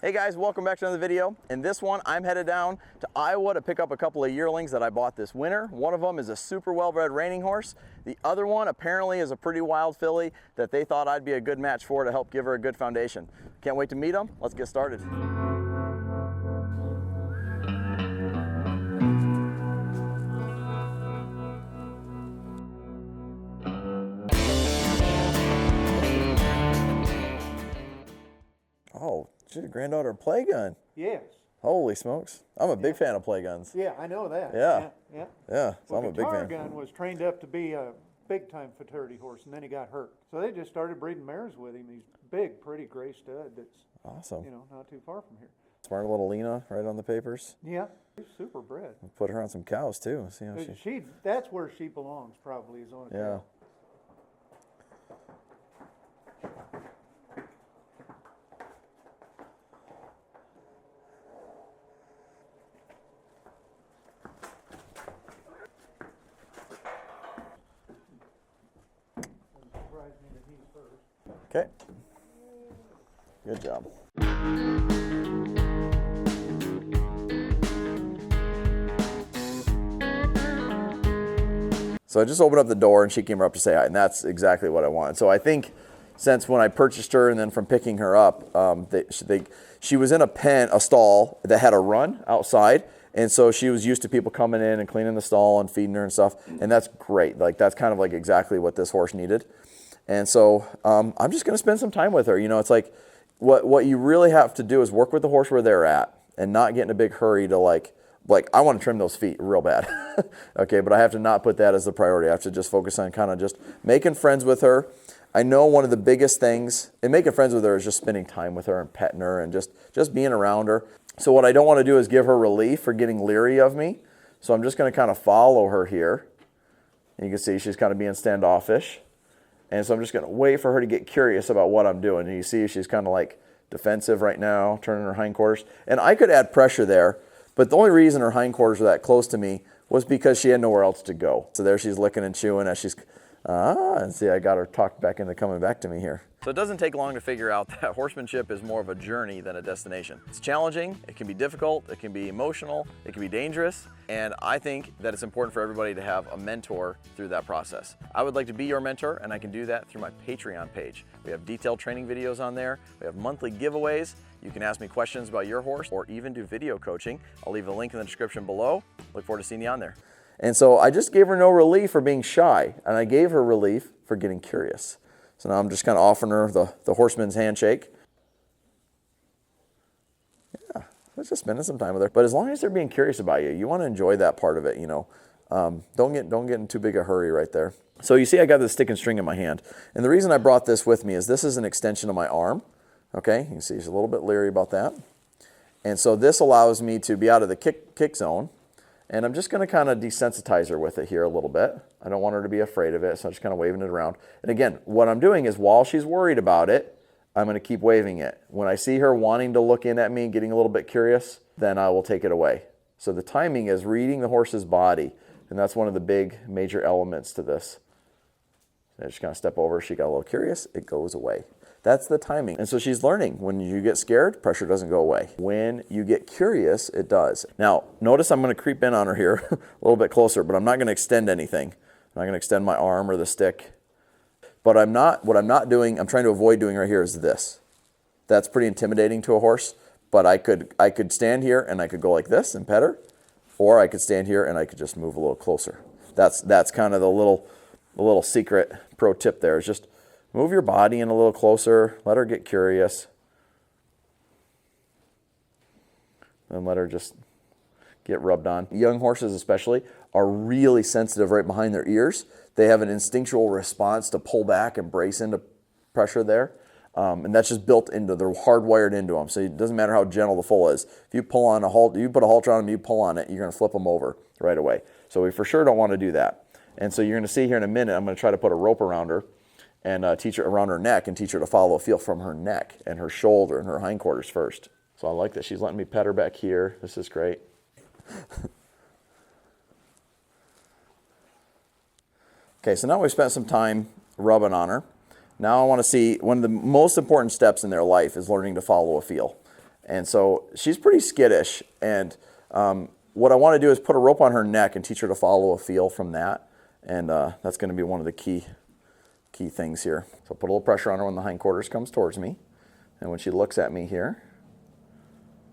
Hey guys, welcome back to another video. In this one, I'm headed down to Iowa to pick up a couple of yearlings that I bought this winter. One of them is a super well-bred reining horse. The other one apparently is a pretty wild filly that they thought I'd be a good match for to help give her a good foundation. Can't wait to meet them. Let's get started. Oh, she's a granddaughter of Play Gun. Yes. Holy smokes. I'm a big fan of Play Guns. Yeah, I know that. Yeah. Yeah. So Well, I'm a big fan. Gun was trained up to be a big-time futurity horse, and then he got hurt. So they just started breeding mares with him. He's big, pretty gray stud that's, Awesome. not too far from here. Smart little Lena right on the papers. Yeah, he's super bred. We'll put her on some cows too. See how That's where she belongs, probably, is on a cow. Okay. Good job. So I just opened up the door and she came up to say hi, and that's exactly what I wanted. So I think since when I purchased her and then from picking her up, she was in a pen, a stall that had a run outside. And so she was used to people coming in and cleaning the stall and feeding her and stuff. And that's great. Like that's kind of like exactly what this horse needed. And so I'm just going to spend some time with her. You know, it's like what you really have to do is work with the horse where they're at and not get in a big hurry to like I want to trim those feet real bad. Okay, but I have to not put that as the priority. I have to just focus on kind of just making friends with her. I know one of the biggest things in making friends with her is just spending time with her and petting her and just being around her. So what I don't want to do is give her relief for getting leery of me. So I'm just going to kind of follow her here. You can see she's kind of being standoffish. And so I'm just going to wait for her to get curious about what I'm doing. And you see she's kind of like defensive right now, turning her hindquarters. And I could add pressure there, but the only reason her hindquarters were that close to me was because she had nowhere else to go. So there she's licking and chewing as she's, and see I got her talked back into coming back to me here. So it doesn't take long to figure out that horsemanship is more of a journey than a destination. It's challenging, it can be difficult, it can be emotional, it can be dangerous, and I think that it's important for everybody to have a mentor through that process. I would like to be your mentor, and I can do that through my Patreon page. We have detailed training videos on there, we have monthly giveaways, you can ask me questions about your horse or even do video coaching. I'll leave a link in the description below. Look forward to seeing you on there. And so I just gave her no relief for being shy, and I gave her relief for getting curious. So now I'm just kind of offering her the horseman's handshake. Yeah, let's just spending some time with her. But as long as they're being curious about you, you want to enjoy that part of it, you know. Don't get in too big a hurry right there. So you see I got this stick and string in my hand. And the reason I brought this with me is this is an extension of my arm. Okay, you can see she's a little bit leery about that. And so this allows me to be out of the kick zone. And I'm just going to kind of desensitize her with it here a little bit. I don't want her to be afraid of it, so I'm just kind of waving it around. And again, what I'm doing is while she's worried about it, I'm going to keep waving it. When I see her wanting to look in at me, getting a little bit curious, then I will take it away. So the timing is reading the horse's body, and that's one of the big major elements to this. I just kind of step over, she got a little curious, it goes away. That's the timing. And so she's learning. When you get scared, pressure doesn't go away. When you get curious, it does. Now, notice I'm going to creep in on her here a little bit closer, but I'm not going to extend anything. I'm not going to extend my arm or the stick. But what I'm not doing, I'm trying to avoid doing right here is this. That's pretty intimidating to a horse, but I could stand here and I could go like this and pet her, or I could stand here and I could just move a little closer. That's kind of the little secret pro tip there, is just move your body in a little closer, let her get curious, and let her just get rubbed on. Young horses especially are really sensitive right behind their ears. They have an instinctual response to pull back and brace into pressure there. And that's just built into, they're hardwired into them. So it doesn't matter how gentle the foal is. If you pull on you put a halter on them, you pull on it, you're going to flip them over right away. So we for sure don't want to do that. And so you're going to see here in a minute, I'm going to try to put a rope around her and teach her around her neck and teach her to follow a feel from her neck and her shoulder and her hindquarters first. So I like that she's letting me pet her back here. This is great. Okay, so now we've spent some time rubbing on her. Now I want to see, one of the most important steps in their life is learning to follow a feel. And so she's pretty skittish. And what I want to do is put a rope on her neck and teach her to follow a feel from that. And that's going to be one of the key things here. So put a little pressure on her when the hindquarters comes towards me. And when she looks at me here.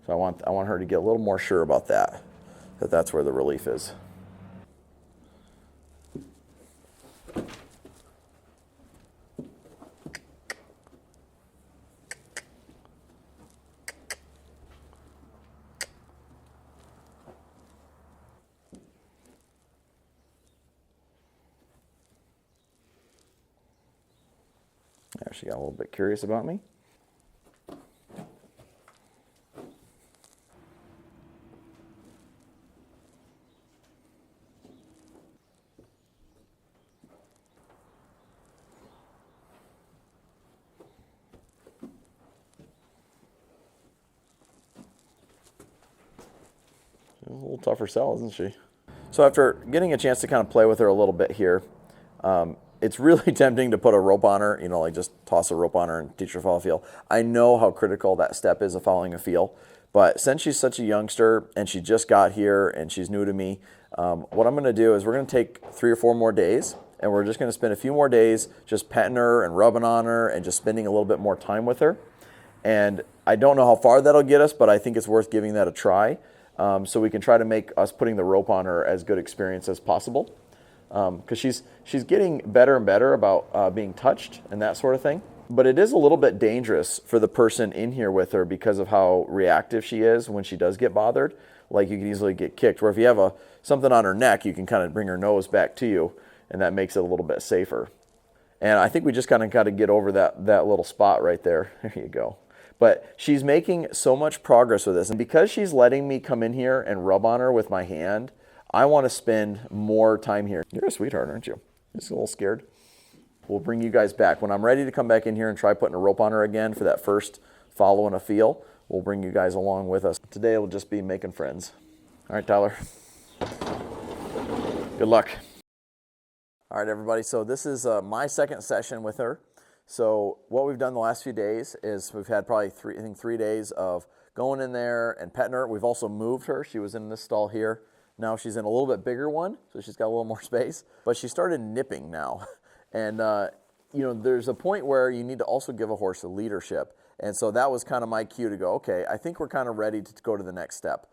So I want her to get a little more sure about that's where the relief is. There, she got a little bit curious about me. She's a little tougher sell, isn't she? So after getting a chance to kind of play with her a little bit here, it's really tempting to put a rope on her, like just toss a rope on her and teach her to follow a feel. I know how critical that step is of following a feel, but since she's such a youngster and she just got here and she's new to me, what I'm going to do is we're going to take 3 or 4 more days and we're just going to spend a few more days just petting her and rubbing on her and just spending a little bit more time with her. And I don't know how far that'll get us, but I think it's worth giving that a try, so we can try to make us putting the rope on her as good experience as possible. Because she's getting better and better about being touched and that sort of thing. But it is a little bit dangerous for the person in here with her because of how reactive she is when she does get bothered. Like you can easily get kicked. Where if you have something on her neck, you can kind of bring her nose back to you, and that makes it a little bit safer. And I think we just kind of got to get over that little spot right there. There you go. But she's making so much progress with this. And because she's letting me come in here and rub on her with my hand, I want to spend more time here. You're a sweetheart, aren't you? Just a little scared. We'll bring you guys back. When I'm ready to come back in here and try putting a rope on her again for that first follow and a feel, we'll bring you guys along with us. Today it'll just be making friends. All right, Tyler. Good luck. All right, everybody. So this is my second session with her. So what we've done the last few days is we've had probably 3 days of going in there and petting her. We've also moved her. She was in this stall here. Now she's in a little bit bigger one, so she's got a little more space. But she started nipping now. And, there's a point where you need to also give a horse a leadership. And so that was kind of my cue to go, okay, I think we're kind of ready to go to the next step,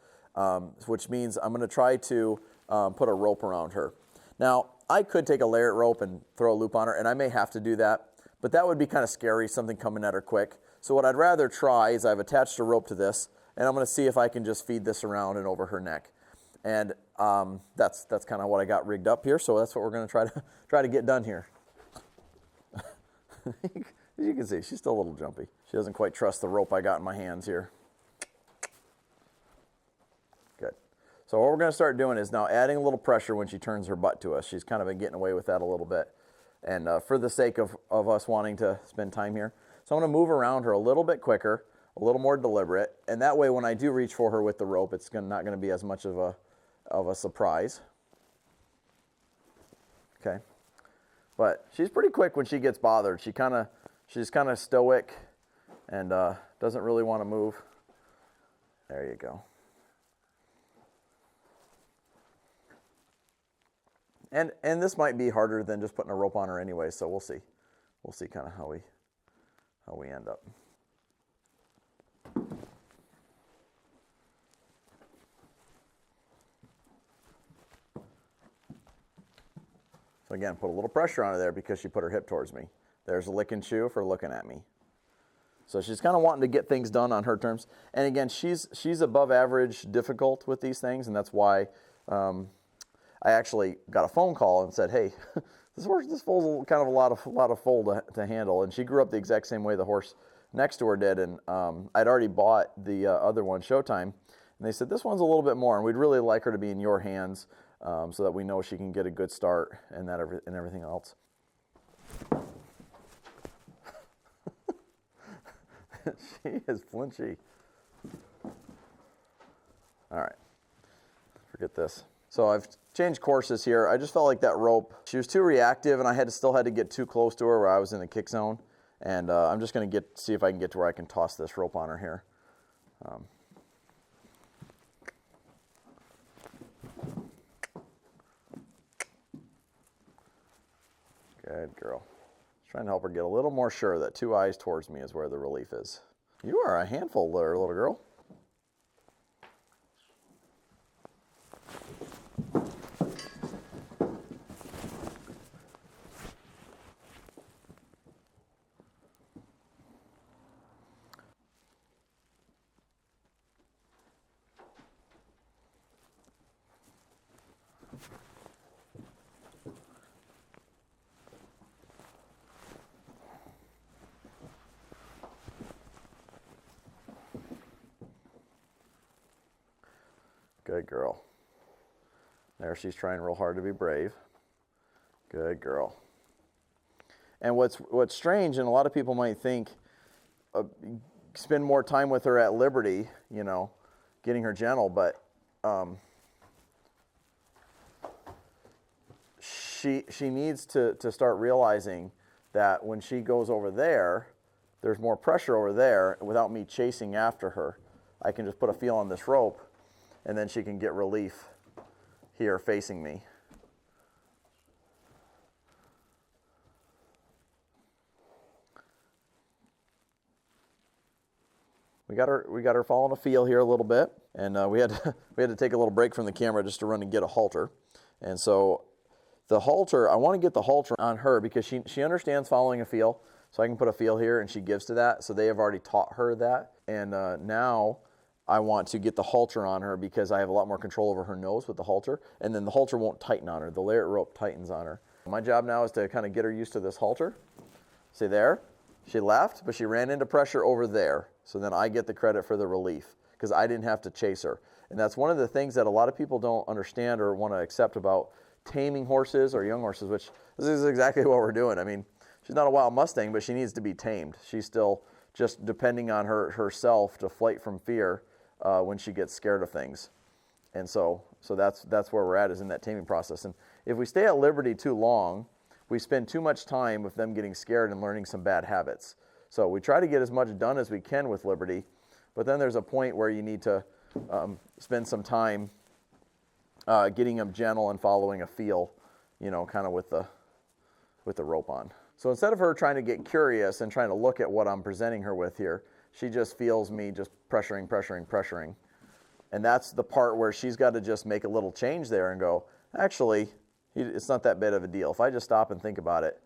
which means I'm going to try to put a rope around her. Now, I could take a lariat rope and throw a loop on her, and I may have to do that. But that would be kind of scary, something coming at her quick. So what I'd rather try is I've attached a rope to this, and I'm going to see if I can just feed this around and over her neck. And that's kind of what I got rigged up here. So that's what we're going to try to get done here. As you can see, she's still a little jumpy. She doesn't quite trust the rope I got in my hands here. Good. So what we're going to start doing is now adding a little pressure when she turns her butt to us. She's kind of been getting away with that a little bit. And for the sake of us wanting to spend time here. So I'm going to move around her a little bit quicker, a little more deliberate. And that way when I do reach for her with the rope, it's not going to be as much of a surprise. Okay. But she's pretty quick when she gets bothered. She's kind of stoic and doesn't really want to move. There you go. And this might be harder than just putting a rope on her anyway, so we'll see. We'll see kind of how we end up. So again, put a little pressure on her there because she put her hip towards me. There's a lick and chew for looking at me. So she's kind of wanting to get things done on her terms. And again, she's above average difficult with these things, and that's why I actually got a phone call and said, hey, this foal's kind of a lot of foal to handle. And she grew up the exact same way the horse next to her did. And I'd already bought the other one, Showtime. And they said, this one's a little bit more, and we'd really like her to be in your hands so that we know she can get a good start and everything else. She is flinchy. All right, forget this. So I've changed courses here. I just felt like that rope, she was too reactive, and I still had to get too close to her where I was in the kick zone. And I'm just going to see if I can get to where I can toss this rope on her here. Good girl. Just trying to help her get a little more sure that 2 eyes towards me is where the relief is. You are a handful there, little girl. Good girl. There, she's trying real hard to be brave. Good girl. And what's strange, and a lot of people might think, spend more time with her at liberty, you know, getting her gentle, but she needs to start realizing that when she goes over there, there's more pressure over there. Without me chasing after her, I can just put a feel on this rope, and then she can get relief here facing me. We got her following a feel here a little bit, and we had to take a little break from the camera just to run and get a halter. And so the halter, I want to get the halter on her because she understands following a feel. So I can put a feel here, and she gives to that. So they have already taught her that, and now I want to get the halter on her because I have a lot more control over her nose with the halter, and then the halter won't tighten on her. The lariat rope tightens on her. My job now is to kind of get her used to this halter. See there? She left, but she ran into pressure over there. So then I get the credit for the relief because I didn't have to chase her. And that's one of the things that a lot of people don't understand or want to accept about taming horses or young horses, which this is exactly what we're doing. I mean, she's not a wild Mustang, but she needs to be tamed. She's still just depending on herself to flight from fear when she gets scared of things. And so that's where we're at, is in that taming process. And if we stay at liberty too long, we spend too much time with them getting scared and learning some bad habits. So we try to get as much done as we can with liberty, but then there's a point where you need to spend some time getting them gentle and following a feel, you know, kind of with the rope on. So instead of her trying to get curious and trying to look at what I'm presenting her with here, she just feels me just pressuring. And that's the part where she's got to just make a little change there and go, actually, it's not that big of a deal. If I just stop and think about it,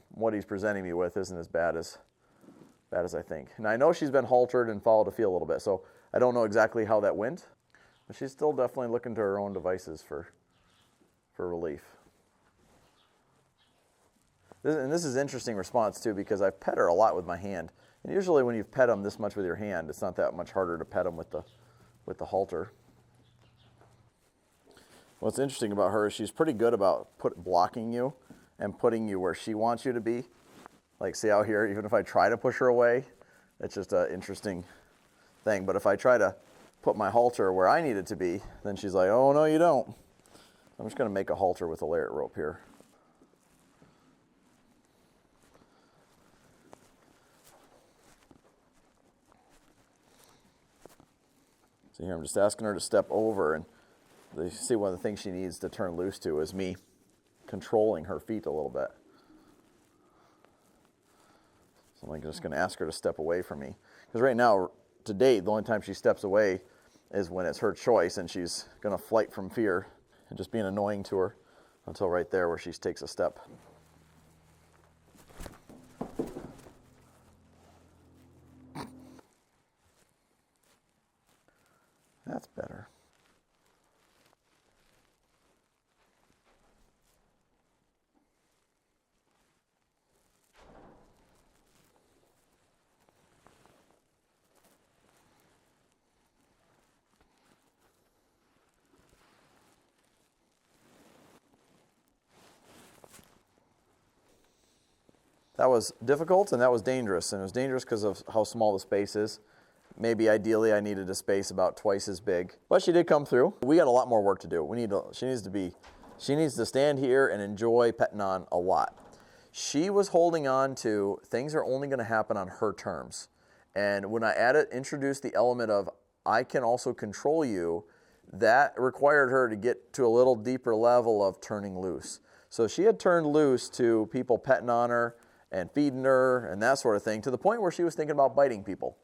what he's presenting me with isn't as bad as I think. And I know she's been haltered and followed a feel a little bit, so I don't know exactly how that went, but she's still definitely looking to her own devices for relief. This is interesting response too, because I've pet her a lot with my hand. And usually when you've pet them this much with your hand, it's not that much harder to pet them with the halter. What's interesting about her is she's pretty good about blocking you and putting you where she wants you to be. Like, see out here, even if I try to push her away, it's just an interesting thing. But if I try to put my halter where I need it to be, then she's like, oh, no, you don't. I'm just going to make a halter with a lariat rope here. So here I'm just asking her to step over, and you see one of the things she needs to turn loose to is me controlling her feet a little bit. So I'm just going to ask her to step away from me. Because right now, to date, the only time she steps away is when it's her choice, and she's going to flight from fear and just being annoying to her until right there where she takes a step. That's better. That was difficult and that was dangerous. And it was dangerous because of how small the space is. Maybe ideally I needed a space about twice as big. But she did come through. We got a lot more work to do. She needs to stand here and enjoy petting on a lot. She was holding on to things are only going to happen on her terms. And when I introduced the element of I can also control you, that required her to get to a little deeper level of turning loose. So she had turned loose to people petting on her and feeding her and that sort of thing, to the point where she was thinking about biting people.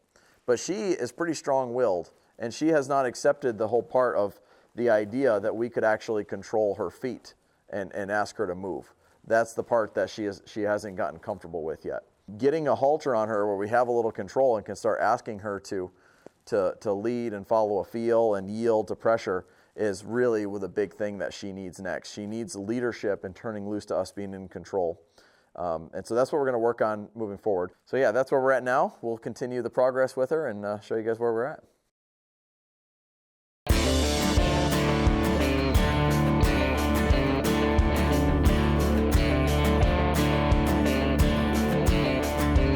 But she is pretty strong-willed, and she has not accepted the whole part of the idea that we could actually control her feet and ask her to move. That's the part that she hasn't gotten comfortable with yet. Getting a halter on her where we have a little control and can start asking her to lead and follow a feel and yield to pressure is really the big thing that she needs next. She needs leadership and turning loose to us being in control. And so that's what we're going to work on moving forward. So yeah, that's where we're at now. We'll continue the progress with her and show you guys where we're at.